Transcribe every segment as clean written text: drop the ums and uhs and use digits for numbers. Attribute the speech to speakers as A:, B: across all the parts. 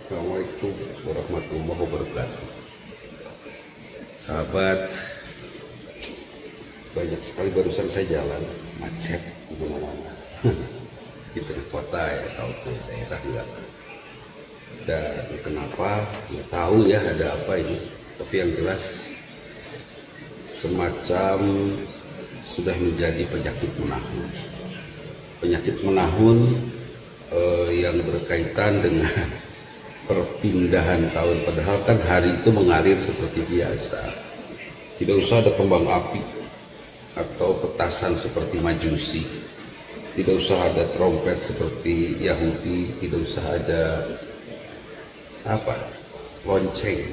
A: Assalamualaikum warahmatullahi wabarakatuh. Sahabat, banyak sekali barusan saya jalan macet di mana-mana. Kita di kota ya, atau ke daerah juga. Dan kenapa? Nggak tahu ya ada apa ini. Tapi yang jelas semacam sudah menjadi penyakit menahun. Penyakit menahun yang berkaitan dengan perpindahan tahun, padahal kan hari itu mengalir seperti biasa. Tidak usah ada kembang api atau petasan seperti Majusi, tidak usah ada trompet seperti Yahudi, tidak usah ada lonceng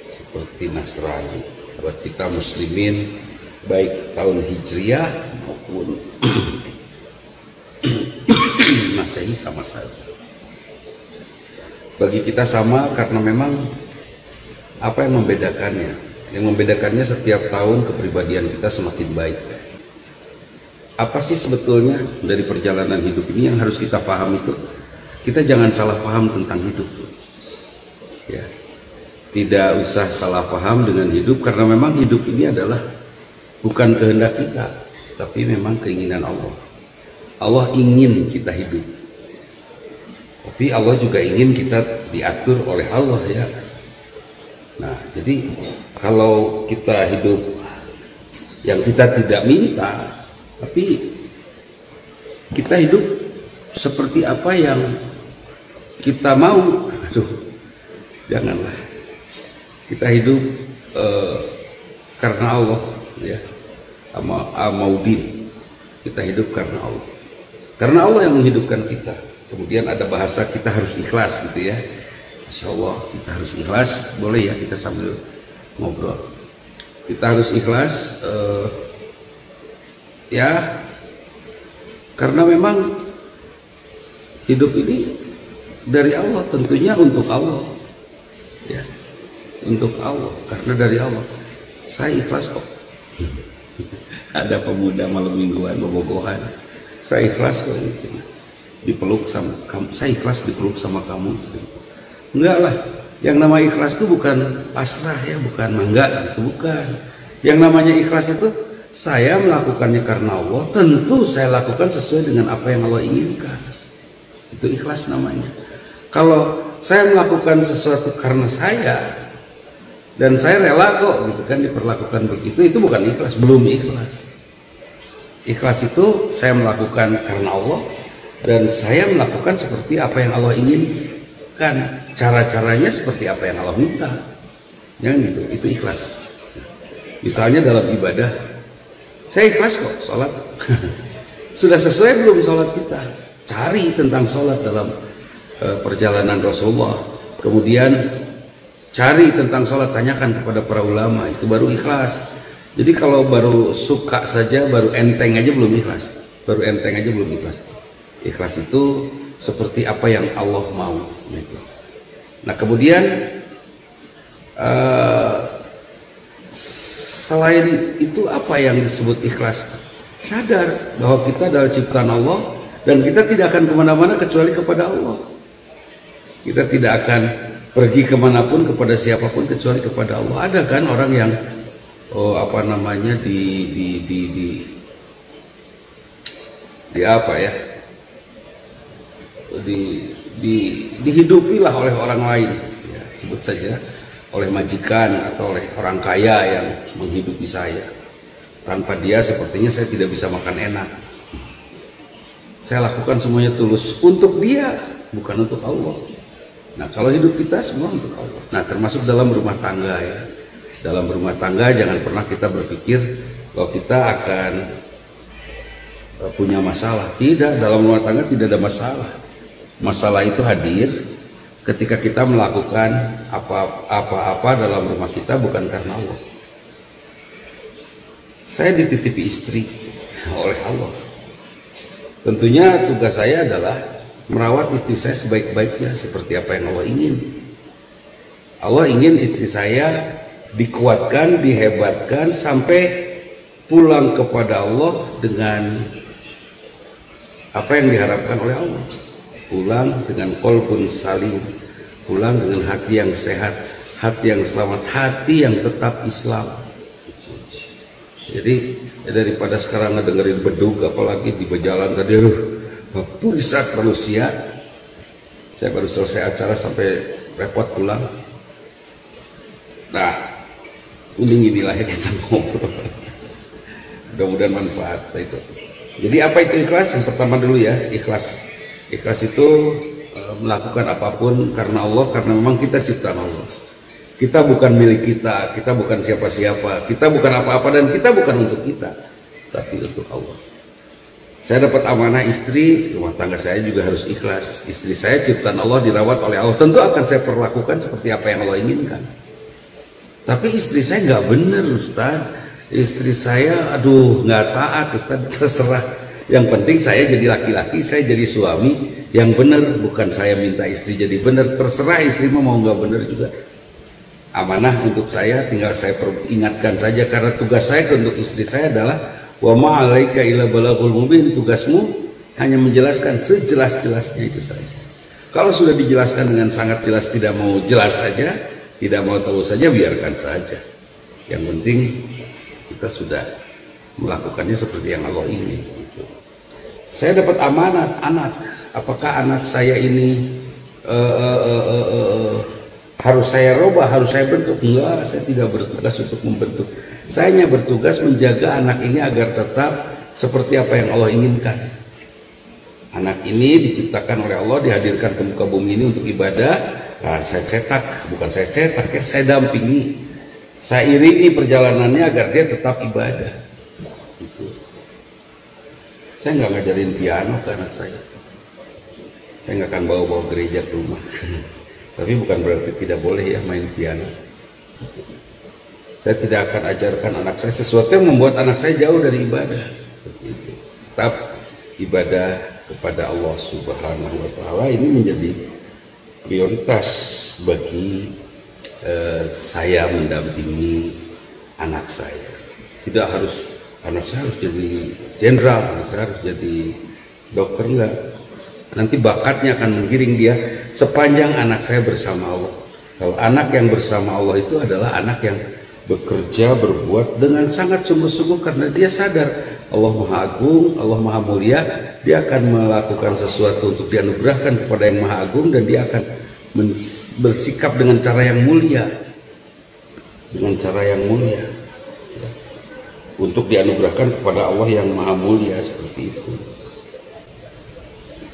A: seperti Nasrani. Buat kita muslimin, baik tahun Hijriah maupun Masehi sama saja. Bagi kita sama, karena memang apa yang membedakannya? Yang membedakannya setiap tahun kepribadian kita semakin baik. Apa sih sebetulnya dari perjalanan hidup ini yang harus kita paham itu? Kita jangan salah paham tentang hidup. Ya. Tidak usah salah paham dengan hidup, karena memang hidup ini adalah bukan kehendak kita, tapi memang keinginan Allah. Allah ingin kita hidup. Tapi Allah juga ingin kita diatur oleh Allah ya. Nah, jadi kalau kita hidup yang kita tidak minta, tapi kita hidup seperti apa yang kita mau, janganlah. Kita hidup karena Allah ya. Amaudin. Kita hidup karena Allah. Karena Allah yang menghidupkan kita. Kemudian ada bahasa kita harus ikhlas gitu ya. Insya Allah kita harus ikhlas. Boleh ya kita sambil ngobrol. Kita harus ikhlas ya, karena memang hidup ini dari Allah, tentunya untuk Allah ya, untuk Allah, karena dari Allah. Saya ikhlas kok. Ada pemuda malam mingguan bobogohan, saya ikhlas kok ini. Dipeluk sama kamu, saya ikhlas dipeluk sama kamu. Enggak lah, yang nama ikhlas itu bukan pasrah ya, bukan mangga gitu, bukan. Yang namanya ikhlas itu saya melakukannya karena Allah, tentu saya lakukan sesuai dengan apa yang Allah inginkan. Itu ikhlas namanya. Kalau saya melakukan sesuatu karena saya dan saya rela kok gitu kan diperlakukan begitu, itu bukan ikhlas, belum ikhlas. Ikhlas itu saya melakukan karena Allah dan saya melakukan seperti apa yang Allah inginkan, cara-caranya seperti apa yang Allah minta. Jangan gitu, itu ikhlas. Misalnya dalam ibadah, saya ikhlas kok sholat. Sudah sesuai belum sholat kita? Cari tentang sholat dalam perjalanan Rasulullah. Kemudian cari tentang sholat, tanyakan kepada para ulama, itu baru ikhlas. Jadi kalau baru suka saja, baru enteng aja belum ikhlas. Baru enteng aja belum ikhlas. Ikhlas itu seperti apa yang Allah mau gitu. Nah kemudian selain itu apa yang disebut ikhlas? Sadar bahwa kita adalah ciptaan Allah dan kita tidak akan kemana-mana kecuali kepada Allah. Kita tidak akan pergi kemanapun kepada siapapun kecuali kepada Allah. Ada kan orang yang dihidupilah oleh orang lain ya, sebut saja oleh majikan atau oleh orang kaya yang menghidupi saya. Tanpa dia sepertinya saya tidak bisa makan enak. Saya lakukan semuanya tulus untuk dia, bukan untuk Allah. Nah kalau hidup kita semua untuk Allah. Nah termasuk dalam rumah tangga ya, Dalam rumah tangga jangan pernah kita berpikir bahwa kita akan punya masalah. Tidak, dalam rumah tangga tidak ada masalah. Masalah itu hadir ketika kita melakukan apa-apa dalam rumah kita bukan karena Allah. Saya dititipi istri oleh Allah. Tentunya tugas saya adalah merawat istri saya sebaik-baiknya seperti apa yang Allah ingin. Allah ingin istri saya dikuatkan, dihebatkan sampai pulang kepada Allah dengan apa yang diharapkan oleh Allah. Pulang dengan qalbun salim, pulang dengan hati yang sehat, hati yang selamat, hati yang tetap Islam. Jadi daripada sekarang ngedengerin bedug, apalagi di berjalan tadi, turisat manusia. Saya baru selesai acara sampai repot pulang. Nah, inilah yang kita ngobrol. Mudah-mudahan manfaat itu. Jadi apa itu ikhlas? Yang pertama dulu ya, ikhlas. Ikhlas itu melakukan apapun karena Allah, karena memang kita ciptaan Allah. Kita bukan milik kita, kita bukan siapa-siapa, kita bukan apa-apa, dan kita bukan untuk kita, tapi untuk Allah. Saya dapat amanah istri, rumah tangga saya juga harus ikhlas. Istri saya ciptaan Allah, dirawat oleh Allah, tentu akan saya perlakukan seperti apa yang Allah inginkan. Tapi istri saya nggak bener, Ustaz. Istri saya, nggak taat, Ustaz. Terserah. Yang penting saya jadi laki-laki, saya jadi suami yang benar, bukan saya minta istri jadi benar. Terserah istri mau nggak benar juga. Amanah untuk saya, tinggal saya ingatkan saja, karena tugas saya untuk istri saya adalah wa ma'alaika illa balaghul mubin. Tugasmu hanya menjelaskan sejelas-jelasnya itu saja. Kalau sudah dijelaskan dengan sangat jelas, tidak mau jelas saja, tidak mau tahu saja, biarkan saja. Yang penting kita sudah melakukannya seperti yang Allah ingin. Saya dapat amanat anak. Apakah anak saya ini harus saya rubah, harus saya bentuk? Enggak, saya tidak bertugas untuk membentuk. Saya hanya bertugas menjaga anak ini agar tetap seperti apa yang Allah inginkan. Anak ini diciptakan oleh Allah, dihadirkan ke muka bumi ini untuk ibadah. Nah, saya cetak, bukan saya cetak ya, saya dampingi. Saya iringi perjalanannya agar dia tetap ibadah. Saya nggak ngajarin piano ke anak saya. Saya nggak akan bawa-bawa gereja ke rumah. Tapi bukan berarti tidak boleh ya main piano. Saya tidak akan ajarkan anak saya sesuatu yang membuat anak saya jauh dari ibadah. Tetap ibadah kepada Allah Subhanahu wa Ta'ala ini menjadi prioritas bagi saya mendampingi anak saya. Tidak harus anak saya harus jadi jenderal, anak saya harus jadi dokter, enggak. Nanti bakatnya akan menggiring dia sepanjang anak saya bersama Allah. Kalau anak yang bersama Allah itu adalah anak yang bekerja, berbuat dengan sangat sungguh-sungguh karena dia sadar Allah Maha Agung, Allah Maha Mulia. Dia akan melakukan sesuatu untuk dianugerahkan kepada yang Maha Agung, dan dia akan bersikap dengan cara yang mulia, dengan cara yang mulia, untuk dianugerahkan kepada Allah yang Maha Mulia, seperti itu.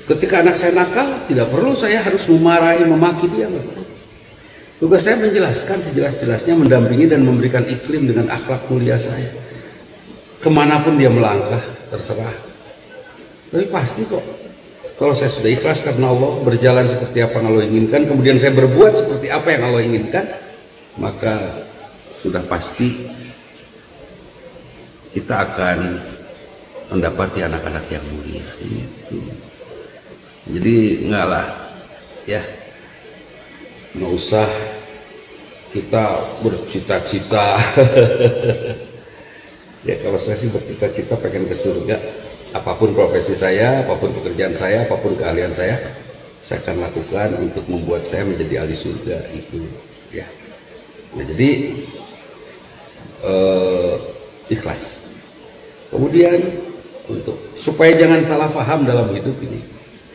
A: Ketika anak saya nakal, tidak perlu saya harus memarahi, memaki dia. Tugas saya menjelaskan sejelas-jelasnya, mendampingi dan memberikan iklim dengan akhlak mulia saya. Kemanapun dia melangkah, terserah. Tapi pasti kok, kalau saya sudah ikhlas karena Allah, berjalan seperti apa yang Allah inginkan, kemudian saya berbuat seperti apa yang Allah inginkan, maka sudah pasti kita akan mendapati anak-anak yang mulia. Itu. Jadi enggak lah, ya, nggak usah kita bercita-cita. Ya, kalau saya sih bercita-cita pengen ke surga. Apapun profesi saya, apapun pekerjaan saya, apapun keahlian saya akan lakukan untuk membuat saya menjadi ahli surga itu. Ya, nah, jadi ikhlas. Kemudian untuk supaya jangan salah paham dalam hidup ini,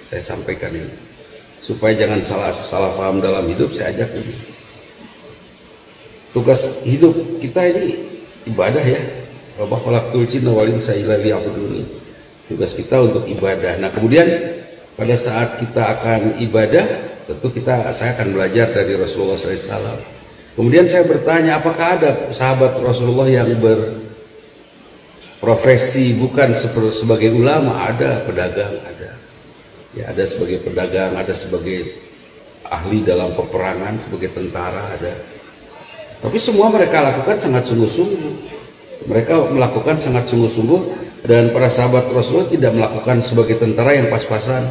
A: saya sampaikan ini. Supaya jangan salah paham dalam hidup, saya ajak ini. Tugas hidup kita ini ibadah ya. Wa khalaqtul jinna wal insa illa liya'budun. Tugas kita untuk ibadah. Nah, kemudian pada saat kita akan ibadah, tentu saya akan belajar dari Rasulullah SAW. Kemudian saya bertanya, apakah ada sahabat Rasulullah yang berprofesi bukan sebagai ulama? Ada, pedagang ada. Ya, ada sebagai pedagang, ada sebagai ahli dalam peperangan, sebagai tentara ada. Tapi semua mereka lakukan sangat sungguh-sungguh. Mereka melakukan sangat sungguh-sungguh, dan para sahabat Rasulullah tidak melakukan sebagai tentara yang pas-pasan,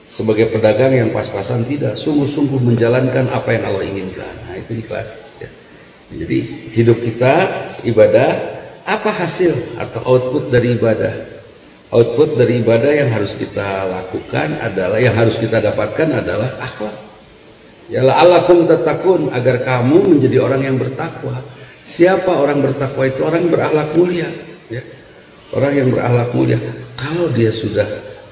A: sebagai pedagang yang pas-pasan, tidak. Sungguh-sungguh menjalankan apa yang Allah inginkan. Nah, itu ikhlas. Ya. Jadi hidup kita ibadah, apa hasil atau output dari ibadah? Output dari ibadah yang harus kita lakukan adalah, yang harus kita dapatkan adalah akhlak. Ya la'allakum tattaqun, agar kamu menjadi orang yang bertakwa. Siapa orang bertakwa itu? Orang yang berakhlak mulia. Ya. Orang yang berakhlak mulia. Kalau dia sudah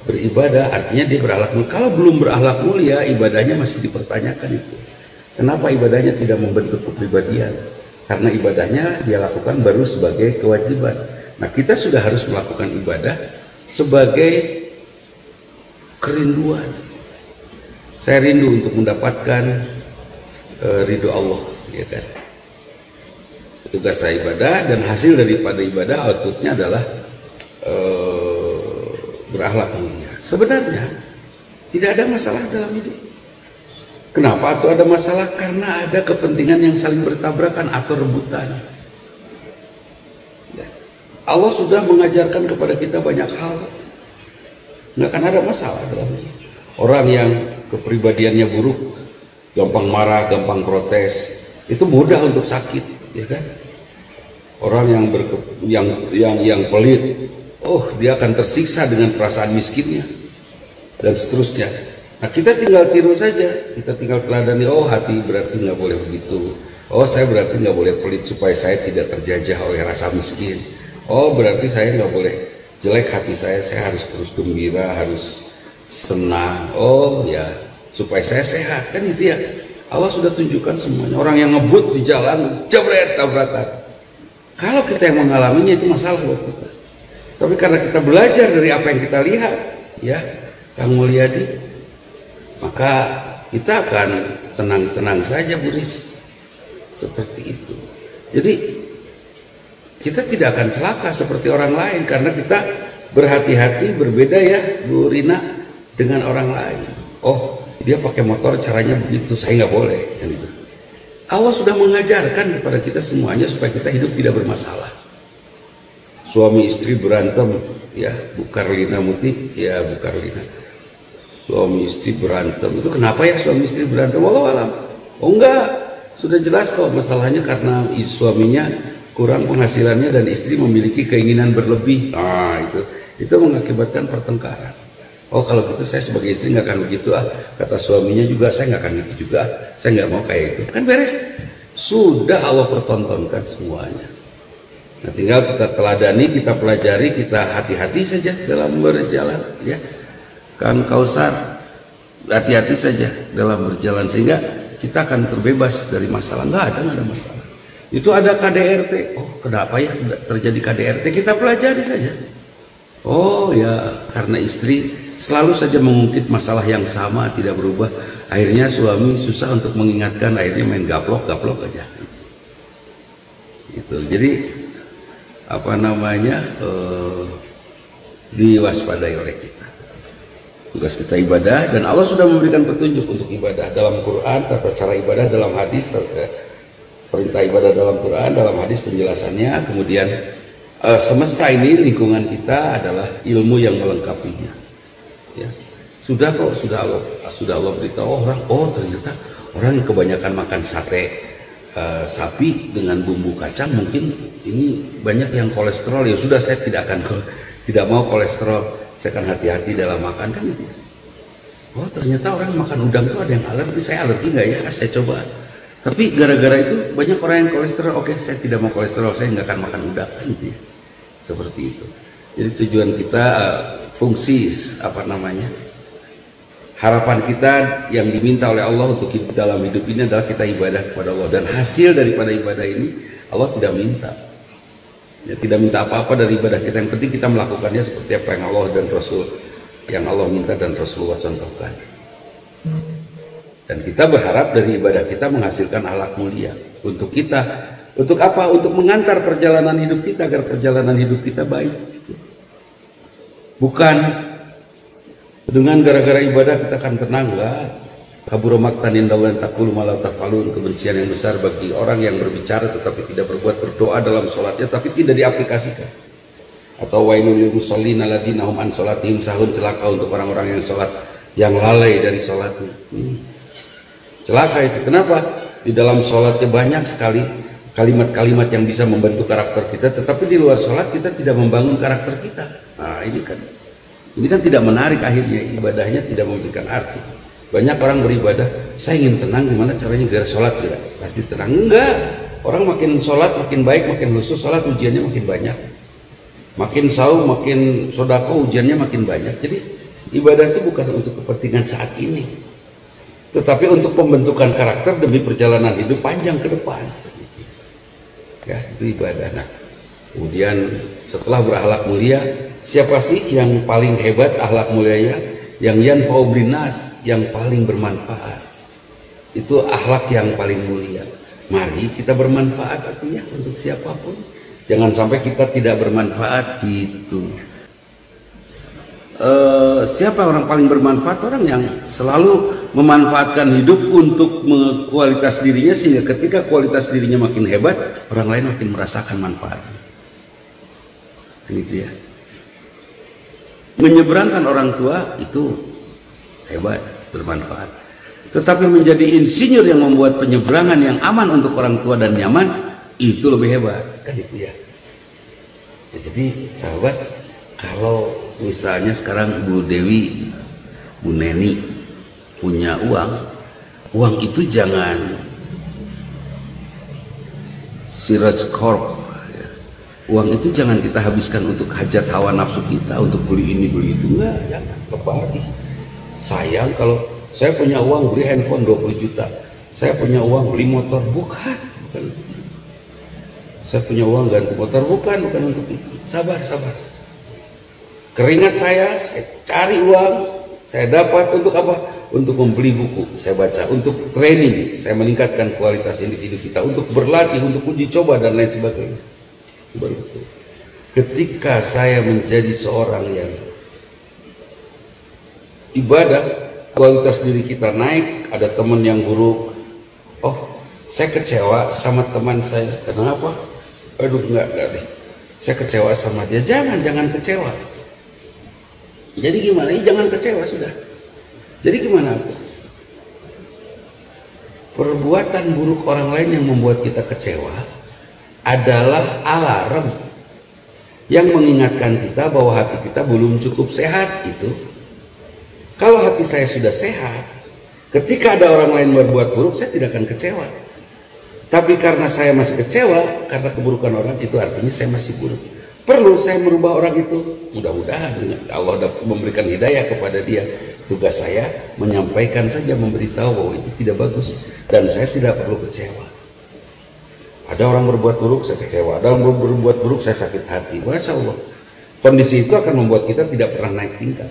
A: beribadah, artinya dia berakhlak mulia. Kalau belum berakhlak mulia, ibadahnya masih dipertanyakan itu. Kenapa ibadahnya tidak membentuk kepribadian? Karena ibadahnya dia lakukan baru sebagai kewajiban. Nah, kita sudah harus melakukan ibadah sebagai kerinduan. Saya rindu untuk mendapatkan ridho Allah, ya kan? Tugas saya ibadah, dan hasil daripada ibadah outputnya adalah berakhlak mulia. Sebenarnya tidak ada masalah dalam hidup. Kenapa itu ada masalah? Karena ada kepentingan yang saling bertabrakan atau rebutan. Ya. Allah sudah mengajarkan kepada kita banyak hal. Nggak akan ada masalah dalam hidup. Orang yang kepribadiannya buruk, gampang marah, gampang protes, itu mudah untuk sakit, ya kan? Orang yang pelit, dia akan tersiksa dengan perasaan miskinnya dan seterusnya. Nah, kita tinggal tiru saja, kita tinggal teladani. Oh, hati berarti nggak boleh begitu. Oh, saya berarti nggak boleh pelit supaya saya tidak terjajah oleh rasa miskin. Oh, berarti saya nggak boleh jelek hati saya harus terus gembira, harus senang. Oh ya, supaya saya sehat, kan itu ya. Allah sudah tunjukkan semuanya. Orang yang ngebut di jalan, jebret, tabrakan. Kalau kita yang mengalaminya, itu masalah buat kita. Tapi karena kita belajar dari apa yang kita lihat, ya, Kang Mulyadi, maka kita akan tenang-tenang saja, Buris. Seperti itu. Jadi kita tidak akan celaka seperti orang lain, karena kita berhati-hati, berbeda ya, Bu Rina, dengan orang lain. Oh, dia pakai motor caranya begitu, saya nggak boleh. Gitu. Allah sudah mengajarkan kepada kita semuanya supaya kita hidup tidak bermasalah. Suami istri berantem, ya, Bu Karlina Muti, ya Bu Karlina. Suami istri berantem, itu kenapa ya suami istri berantem? Wallahu alam. Oh enggak, sudah jelas kok masalahnya karena suaminya kurang penghasilannya dan istri memiliki keinginan berlebih. Nah, itu mengakibatkan pertengkaran. Oh, kalau gitu saya sebagai istri nggak akan begitu, kata suaminya juga, saya nggak akan gitu juga, saya nggak mau kayak itu. Kan beres. Sudah Allah pertontonkan semuanya. Nah, tinggal kita teladani, kita pelajari, kita hati-hati saja dalam berjalan, ya. Kang Kausar, hati-hati saja dalam berjalan, sehingga kita akan terbebas dari masalah. Nggak ada masalah. Itu ada KDRT. Oh, kenapa ya terjadi KDRT? Kita pelajari saja. Oh ya, karena istri selalu saja mengungkit masalah yang sama, tidak berubah. Akhirnya suami susah untuk mengingatkan, akhirnya main gaplok aja. Gitu. Jadi diwaspadai oleh kita. Tugas kita ibadah, dan Allah sudah memberikan petunjuk untuk ibadah dalam Quran, tata cara ibadah dalam hadis, perintah ibadah dalam Quran, dalam hadis penjelasannya. Kemudian semesta ini, lingkungan kita adalah ilmu yang melengkapinya. Ya. Sudah Allah beritahu orang, ternyata orang yang kebanyakan makan sate sapi dengan bumbu kacang, mungkin ini banyak yang kolesterol. Ya sudah, saya tidak mau kolesterol, saya akan hati-hati dalam makan, kan itu. Oh, ternyata orang makan udang itu ada yang alergi. Saya alergi nggak ya? Saya coba. Tapi gara-gara itu banyak orang yang kolesterol. Oke, saya tidak mau kolesterol, saya nggak akan makan udang, kan gitu ya. Seperti itu. Jadi tujuan kita, fungsi harapan kita yang diminta oleh Allah untuk kita dalam hidup ini adalah kita ibadah kepada Allah, dan hasil daripada ibadah ini Allah tidak minta. Ya, tidak minta apa-apa dari ibadah kita. Yang penting kita melakukannya seperti apa yang Allah dan Rasul, yang Allah minta dan Rasulullah contohkan. Dan kita berharap dari ibadah kita menghasilkan akhlak mulia untuk kita. Untuk apa? Untuk mengantar perjalanan hidup kita agar perjalanan hidup kita baik. Bukan dengan gara-gara ibadah kita akan tenang, enggak. Kabura maqtan indallahi taqulu ma la taf'alun, kebencian yang besar bagi orang yang berbicara tetapi tidak berbuat, berdoa dalam sholatnya tapi tidak diaplikasikan. Atau wailul lil musallin alladzina hum an sholatihim sahun, celaka untuk orang-orang yang sholat yang lalai dari sholatnya. Celaka itu. Kenapa? Di dalam sholatnya banyak sekali kalimat-kalimat yang bisa membentuk karakter kita, tetapi di luar sholat kita tidak membangun karakter kita. Nah, ini kan tidak menarik, akhirnya ibadahnya tidak memberikan arti. Banyak orang beribadah, saya ingin tenang, gimana caranya biar sholat tidak pasti tenang? Enggak. Orang makin sholat makin baik, makin khusus sholat ujiannya makin banyak. Makin saum, makin sodako ujiannya makin banyak. Jadi ibadah itu bukan untuk kepentingan saat ini, tetapi untuk pembentukan karakter demi perjalanan hidup panjang ke depan. Ya, itu ibadah. Nah, kemudian setelah berakhlak mulia, siapa sih yang paling hebat akhlak mulianya? Yang yanfa'u binnas, yang paling bermanfaat. Itu akhlak yang paling mulia. Mari kita bermanfaat artinya untuk siapapun. Jangan sampai kita tidak bermanfaat gitu. Siapa orang paling bermanfaat? Orang yang selalu memanfaatkan hidup untuk kualitas dirinya, sehingga ketika kualitas dirinya makin hebat, orang lain makin merasakan manfaatnya. Ini dia. Menyeberangkan orang tua itu hebat, bermanfaat. Tetapi menjadi insinyur yang membuat penyeberangan yang aman untuk orang tua dan nyaman, itu lebih hebat. Kan itu ya. Jadi sahabat, kalau misalnya sekarang Bu Dewi, Bu Neni punya uang itu jangan Siraj Corp. Uang itu jangan kita habiskan untuk hajat hawa nafsu kita, untuk beli ini beli itu. Enggak, jangan. Kebalik. Sayang kalau saya punya uang beli handphone 20 juta, saya punya uang beli motor, bukan. Saya punya uang ganti motor, bukan untuk itu. Sabar. Keringat saya cari uang, saya dapat untuk apa? Untuk membeli buku, saya baca, untuk training, saya meningkatkan kualitas individu kita, untuk berlatih, untuk uji coba dan lain sebagainya. Ketika saya menjadi seorang yang ibadah, kualitas diri kita naik. Ada teman yang buruk, oh saya kecewa sama teman saya, kenapa? Aduh enggak deh, saya kecewa sama dia. Jangan kecewa. Jadi gimana? Jangan kecewa sudah. Jadi gimana? Perbuatan buruk orang lain yang membuat kita kecewa adalah alarm yang mengingatkan kita bahwa hati kita belum cukup sehat. Itu kalau hati saya sudah sehat, ketika ada orang lain berbuat buruk, saya tidak akan kecewa. Tapi karena saya masih kecewa karena keburukan orang, itu artinya saya masih buruk. Perlu saya merubah orang itu? Mudah-mudahan Allah dapat memberikan hidayah kepada dia. Tugas saya menyampaikan saja, memberitahu bahwa itu tidak bagus dan saya tidak perlu kecewa. Ada orang berbuat buruk, saya kecewa. Ada orang berbuat buruk, saya sakit hati. Masya Allah. Kondisi itu akan membuat kita tidak pernah naik tingkat.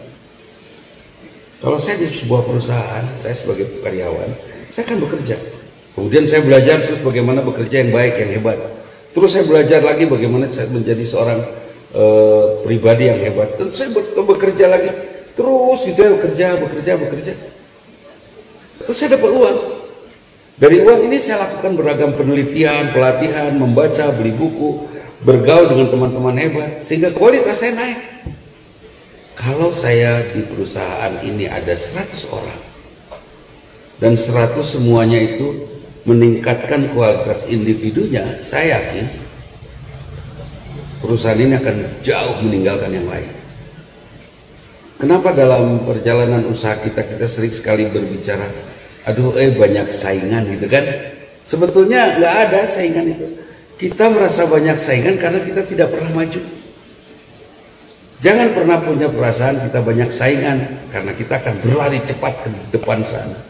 A: Kalau saya di sebuah perusahaan, saya sebagai karyawan, saya akan bekerja. Kemudian saya belajar terus bagaimana bekerja yang baik, yang hebat. Terus saya belajar lagi bagaimana saya menjadi seorang pribadi yang hebat. Terus saya bekerja lagi. Terus gitu, saya bekerja. Terus saya dapat uang. Dari uang ini saya lakukan beragam penelitian, pelatihan, membaca, beli buku, bergaul dengan teman-teman hebat, sehingga kualitas saya naik. Kalau saya di perusahaan ini ada 100 orang, dan 100 semuanya itu meningkatkan kualitas individunya, saya yakin perusahaan ini akan jauh meninggalkan yang lain. Kenapa dalam perjalanan usaha kita sering sekali berbicara, aduh banyak saingan gitu kan? Sebetulnya nggak ada saingan itu. Kita merasa banyak saingan karena kita tidak pernah maju. Jangan pernah punya perasaan kita banyak saingan, karena kita akan berlari cepat ke depan sana.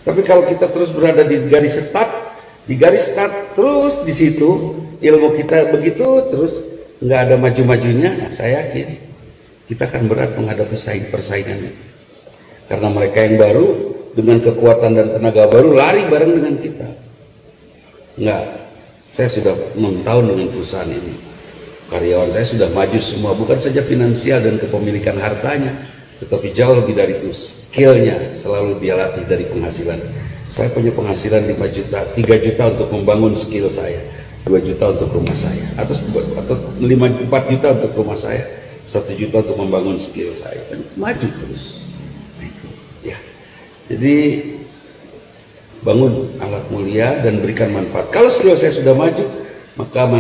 A: Tapi kalau kita terus berada di garis start, terus di situ ilmu kita begitu terus nggak ada maju-majunya, nah saya yakin kita akan berat menghadapi persaingan. Karena mereka yang baru dengan kekuatan dan tenaga baru lari bareng dengan kita. Enggak, saya sudah 6 tahun dengan perusahaan ini. Karyawan saya sudah maju semua, bukan saja finansial dan kepemilikan hartanya, tetapi jauh lebih dari itu, skillnya selalu dia latih dari penghasilan. Saya punya penghasilan 5 juta, 3 juta untuk membangun skill saya, 2 juta untuk rumah saya, atau 4 juta untuk rumah saya, 1 juta untuk membangun skill saya, dan maju terus. Nah, itu, ya. Jadi bangun alat mulia dan berikan manfaat. Kalau skill saya sudah maju, maka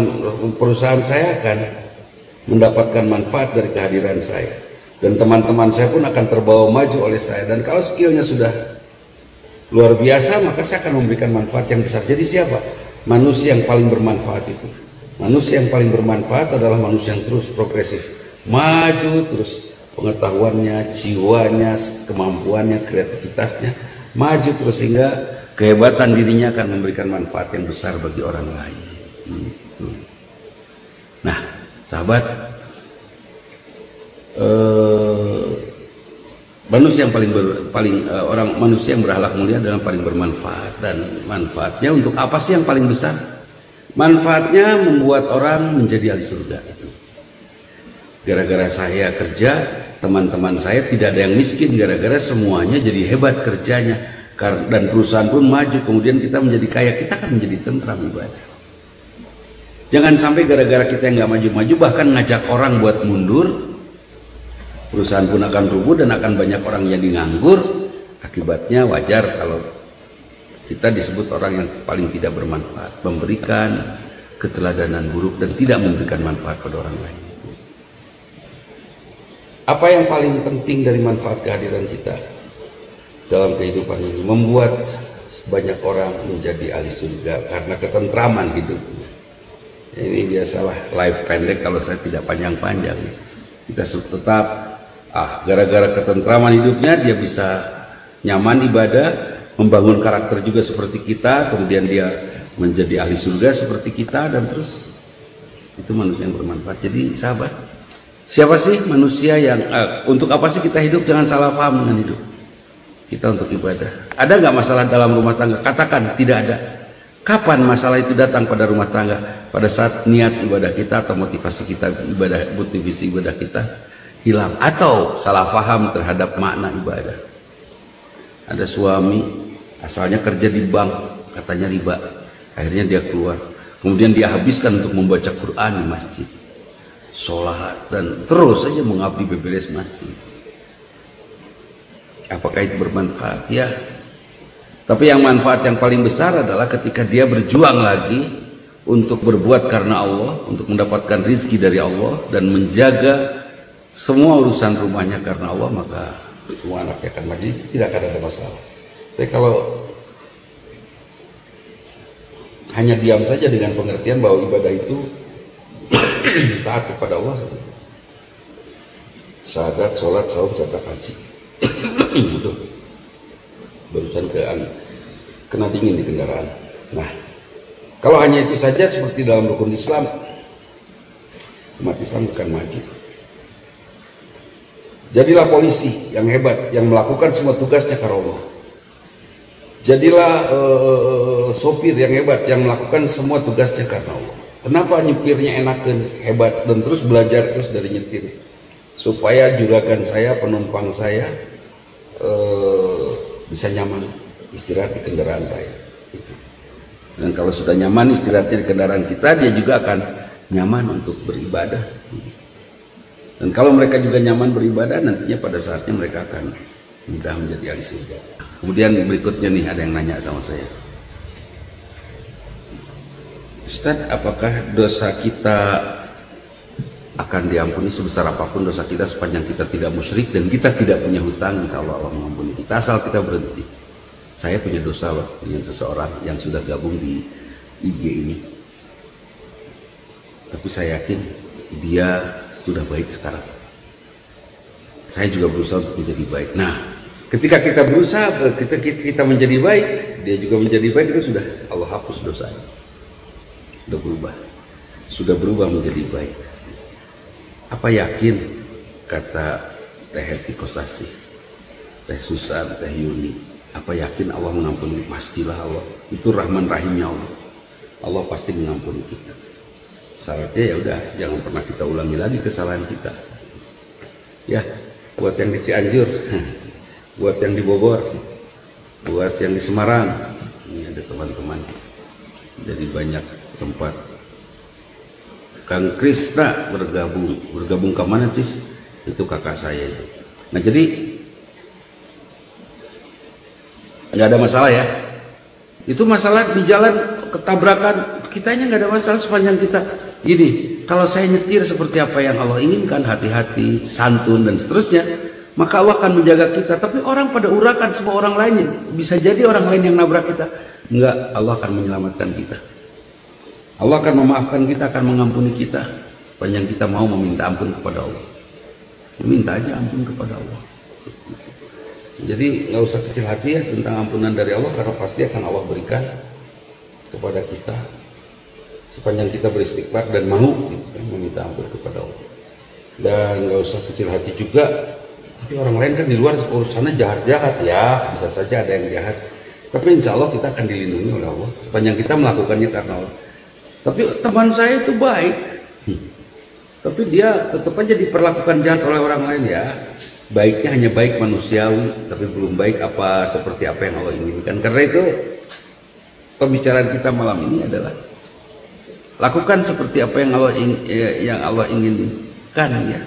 A: perusahaan saya akan mendapatkan manfaat dari kehadiran saya, dan teman-teman saya pun akan terbawa maju oleh saya. Dan kalau skillnya sudah luar biasa, maka saya akan memberikan manfaat yang besar. Jadi siapa manusia yang paling bermanfaat itu? Manusia yang paling bermanfaat adalah manusia yang terus progresif, maju terus, pengetahuannya, jiwanya, kemampuannya, kreativitasnya maju terus, sehingga kehebatan dirinya akan memberikan manfaat yang besar bagi orang lain. Nah, sahabat, manusia yang manusia yang berakhlak mulia adalah paling bermanfaat. Dan manfaatnya untuk apa sih yang paling besar? Manfaatnya membuat orang menjadi ahli surga. Gara-gara saya kerja, teman-teman saya tidak ada yang miskin, gara-gara semuanya jadi hebat kerjanya, dan perusahaan pun maju. Kemudian kita menjadi kaya, kita akan menjadi tentram ibadah. Jangan sampai gara-gara kita yang nggak maju-maju, bahkan ngajak orang buat mundur, perusahaan pun akan rubuh dan akan banyak orang yang nganggur. Akibatnya wajar kalau kita disebut orang yang paling tidak bermanfaat, memberikan keteladanan buruk dan tidak memberikan manfaat pada orang lain. Apa yang paling penting dari manfaat kehadiran kita dalam kehidupan ini? Membuat banyak orang menjadi ahli surga karena ketentraman hidupnya. Ini biasalah life pendek kalau saya tidak panjang-panjang. Kita tetap gara-gara ketentraman hidupnya dia bisa nyaman ibadah, membangun karakter juga seperti kita, kemudian dia menjadi ahli surga seperti kita, dan terus itu manusia yang bermanfaat. Jadi sahabat, siapa sih manusia yang untuk apa sih kita hidup? Jangan salah paham dengan hidup kita untuk ibadah. Ada nggak masalah dalam rumah tangga? Katakan tidak ada. Kapan masalah itu datang pada rumah tangga? Pada saat niat ibadah kita atau motivasi kita motivasi ibadah kita hilang, atau salah paham terhadap makna ibadah. Ada suami asalnya kerja di bank, katanya riba, akhirnya dia keluar, kemudian dia habiskan untuk membaca Quran di masjid, sholat, dan terus saja mengabdi beberes masjid. Apakah itu bermanfaat? Ya. Tapi yang manfaat yang paling besar adalah ketika dia berjuang lagi untuk berbuat karena Allah, untuk mendapatkan rizki dari Allah dan menjaga semua urusan rumahnya karena Allah, maka semua anaknya akan maju, tidak akan ada masalah. Tapi kalau hanya diam saja dengan pengertian bahwa ibadah itu taat kepada Allah, syahadat, sholat, saum, zakat, haji, itu barusan kena dingin di kendaraan. Nah, kalau hanya itu saja seperti dalam rukun Islam, umat Islam bukan maju. Jadilah polisi yang hebat, yang melakukan semua tugasnya karena Allah. Jadilah sopir yang hebat, yang melakukan semua tugasnya karena Allah. Kenapa nyupirnya enakan, hebat, dan terus belajar terus dari nyetir, supaya juragan saya, penumpang saya bisa nyaman istirahat di kendaraan saya. Dan kalau sudah nyaman istirahatnya di kendaraan kita, dia juga akan nyaman untuk beribadah. Dan kalau mereka juga nyaman beribadah, nantinya pada saatnya mereka akan mudah menjadi ahli surga. Kemudian berikutnya nih, ada yang nanya sama saya, Ustaz, apakah dosa kita akan diampuni sebesar apapun dosa kita sepanjang kita tidak musyrik dan kita tidak punya hutang? Insya Allah Allah mengampuni kita asal kita berhenti. Saya punya dosa loh dengan seseorang yang sudah gabung di IG ini, tapi saya yakin dia sudah baik sekarang. Saya juga berusaha untuk menjadi baik. Nah, ketika kita berusaha, kita menjadi baik, dia juga menjadi baik, itu sudah Allah hapus dosanya. Sudah berubah menjadi baik. Apa yakin kata Teh Happy Kosasih, Teh Susan, Teh Yuni, Apa yakin Allah mengampuni? Pastilah Allah. Itu Rahman Rahimnya Allah. Allah pasti mengampuni kita. Syaratnya ya udah, jangan pernah kita ulangi lagi kesalahan kita. Ya, buat yang di Cianjur, buat yang di Bogor, buat yang di Semarang, ini ada teman-teman dari banyak tempat. Kang Krisna bergabung ke mana, Cis? Itu kakak saya itu. Nah, jadi nggak ada masalah ya. Itu masalah di jalan ketabrakan, kitanya nggak ada masalah sepanjang kita gini. Kalau saya nyetir seperti apa yang Allah inginkan, hati-hati, santun dan seterusnya, maka Allah akan menjaga kita. Tapi orang pada urakan semua orang lain, bisa jadi orang lain yang nabrak kita. Enggak, Allah akan menyelamatkan kita. Allah akan memaafkan kita, akan mengampuni kita sepanjang kita mau meminta ampun kepada Allah. Minta aja ampun kepada Allah. Jadi nggak usah kecil hati ya tentang ampunan dari Allah, karena pasti akan Allah berikan kepada kita sepanjang kita beristighfar dan mau meminta ampun kepada Allah. Dan nggak usah kecil hati juga. Tapi orang lain kan di luar urusannya jahat-jahat ya, bisa saja ada yang jahat. Tapi insya Allah kita akan dilindungi oleh Allah sepanjang kita melakukannya karena Allah. Tapi teman saya itu baik, tapi dia tetap aja diperlakukan jahat oleh orang lain ya. Baiknya hanya baik manusiawi, tapi belum baik seperti apa yang Allah inginkan. Karena itu pembicaraan kita malam ini adalah lakukan seperti apa yang Allah inginkan ya.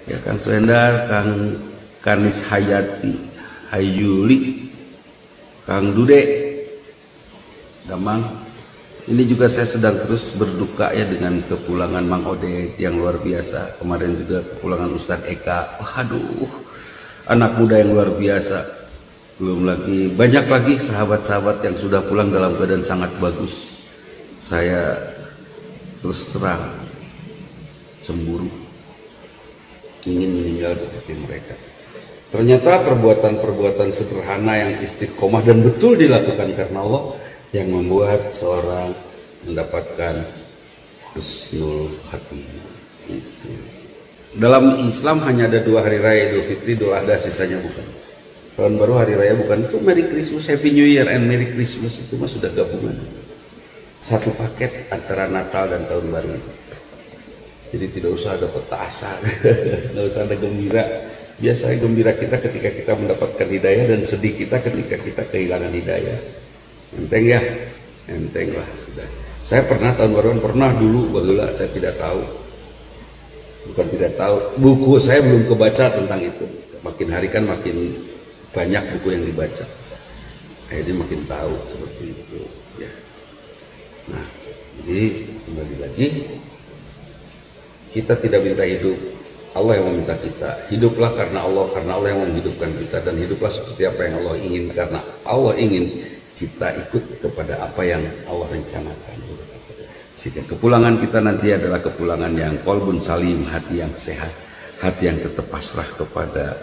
A: Ya, Kang Suhendar, Kang Kanis Hayati, Hayuli, Kang Dude, Damang. Ini juga saya sedang terus berduka ya dengan kepulangan Mang Ode yang luar biasa. Kemarin juga kepulangan Ustadz Eka. Waduh, anak muda yang luar biasa. Belum lagi, banyak lagi sahabat-sahabat yang sudah pulang dalam keadaan sangat bagus. Saya terus terang cemburu, ingin meninggal seperti mereka. Ternyata perbuatan-perbuatan sederhana yang istiqomah dan betul dilakukan karena Allah yang membuat seorang mendapatkan husnul khatimah. Dalam Islam hanya ada 2 hari raya, Idul Fitri, Idul Adha, sisanya bukan. Tahun baru, hari raya bukan. Itu Merry Christmas, Happy New Year and Merry Christmas, itu mah sudah gabungan. Satu paket antara Natal dan Tahun Baru. Jadi tidak usah ada petasan, tidak usah ada gembira. Biasanya gembira kita ketika kita mendapatkan hidayah, dan sedih kita ketika kita kehilangan hidayah. Enteng ya, enteng lah sudah. Saya pernah tahun baruan, pernah dulu bahula, saya tidak tahu. Bukan tidak tahu, buku saya belum kebaca tentang itu. Makin hari kan makin banyak buku yang dibaca. Akhirnya makin tahu seperti itu. Ya. Nah, jadi kembali lagi, kita tidak minta hidup, Allah yang meminta kita. Hiduplah karena Allah yang menghidupkan kita, dan hiduplah seperti apa yang Allah ingin, karena Allah ingin kita ikut kepada apa yang Allah rencanakan. Sehingga kepulangan kita nanti adalah kepulangan yang qalbun salim, hati yang sehat, hati yang tetap pasrah kepada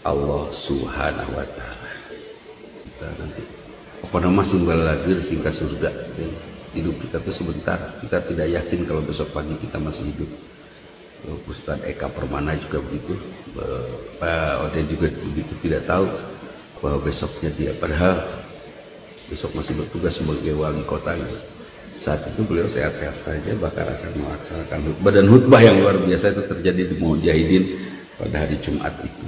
A: Allah Subhanahu wa Ta'ala. Kita nanti apa nama simbol lagi singkat surga. Hidup kita tuh sebentar, kita tidak yakin kalau besok pagi kita masih hidup. Ustadz Eka Permana juga begitu, Pak Ode juga begitu, tidak tahu bahwa besoknya dia, padahal besok masih bertugas sebagai wali kota gitu. Saat itu beliau sehat-sehat saja, bahkan akan melaksanakan khutbah, dan khutbah yang luar biasa itu terjadi di Mujahidin pada hari Jumat itu.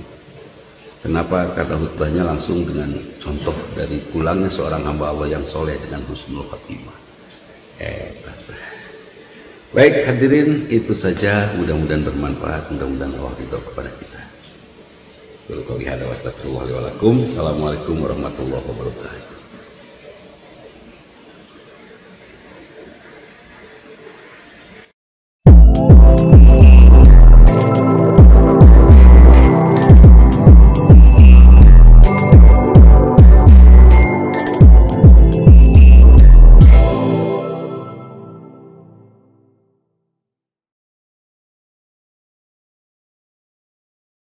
A: Kenapa? Karena khutbahnya langsung dengan contoh dari pulangnya seorang hamba Allah yang soleh dengan husnul khatimah. Baik hadirin, itu saja, mudah-mudahan bermanfaat, mudah-mudahan Allah ridho kepada kita. Assalamualaikum warahmatullahi wabarakatuh.